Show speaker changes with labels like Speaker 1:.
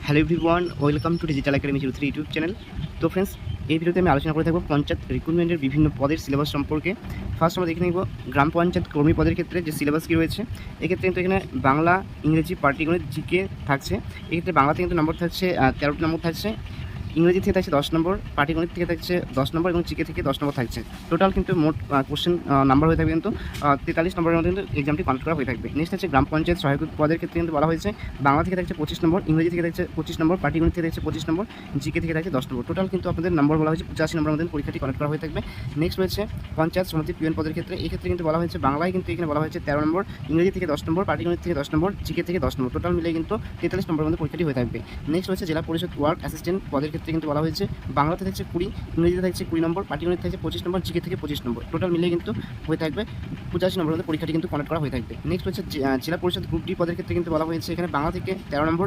Speaker 1: Hello everyone, welcome to digital academy 03 YouTube channel. তো friends, এই ভিডিওতে আমি আলোচনা করে থাকবো পঞ্চায়েত রিক্রুটমেন্টের বিভিন্ন পদের সিলেবাস সম্পর্কে। ফার্স্ট আমরা দেখে নিব গ্রাম পঞ্চায়েত কর্মী পদের ক্ষেত্রে যে সিলেবাস কী রয়েছে। এক্ষেত্রে কিন্তু এখানে বাংলা, ইংরেজি, পাটিগণিত, জিকে থাকছে। এক্ষেত্রে বাংলাতে কিন্তু নম্বর থাকছে 13টি নম্বর থাকছে, ইংরেজি থেকে থাকছে 10 নম্বর, পাটিগণিত থেকে থাকছে 10 নম্বর এবং জিকে থেকে 10 নম্বর থাকছে। টোটাল কিন্তু মোট কোশ্চেন নাম্বার হয়ে থাকবে কিন্তু 43 নম্বরের মধ্যে কিন্তু এক্সামটি কন্ডাক্ট করা হয়ে থাকবে। নেক্সট হচ্ছে গ্রাম পঞ্চায়েত সহায়ক পদের ক্ষেত্রে কিন্তু বলা হয়েছে বাংলা থেকে থাকছে 25 নম্বর, ইংরেজি থেকে থাকছে 25 নম্বর, পাটিগণিত থেকে থাকছে 25 নম্বর, জিকে থেকে থাকছে 10 নম্বর। টোটাল কিন্তু আপনাদের নম্বর বলা হয়েছে 85 নম্বরের মধ্যে পরীক্ষাটি কন্ডাক্ট করা হয়ে থাকবে। নেক্সট রয়েছে পঞ্চায়েত সমিতি পিওন পদের ক্ষেত্রে। এই ক্ষেত্রে কিন্তু বলা হয়েছে বাংলায় কিন্তু এখানে বলা হয়েছে 13 নম্বর, ইংরেজি থেকে 10 নম্বর, পাটিগণিত থেকে 10 নম্বর, জিকে থেকে 10 নম্বর। টোটাল মিলে কিন্তু 43 নম্বরের মধ্যে পরীক্ষাটি হয়ে থাকবে। নেক্সট রয়েছে জেলা পরিষদ ওয়ার্ক অ্যাসিস্ট্যান্ট পদের ক্ষেত্রে কিন্তু বলা হয়েছে বাংলাতে থাকছে 20, ইংরেজিতে থাকছে 20 নম্বর, পাটিগণিত থাকছে 25 নম্বর, জিকে থেকে 25 নম্বর। টোটাল মিলিয়ে কিন্তু হয়ে থাকবে 85 নম্বরের মধ্যে পরীক্ষাটি কিন্তু কন্ডাক্ট করা হয়ে থাকবে। নেক্সট হচ্ছে জেলা পরিষদ গ্রুপ ডি পদের ক্ষেত্রে কিন্তু বলা হয়েছে এখানে বাংলা থেকে 13 নম্বর,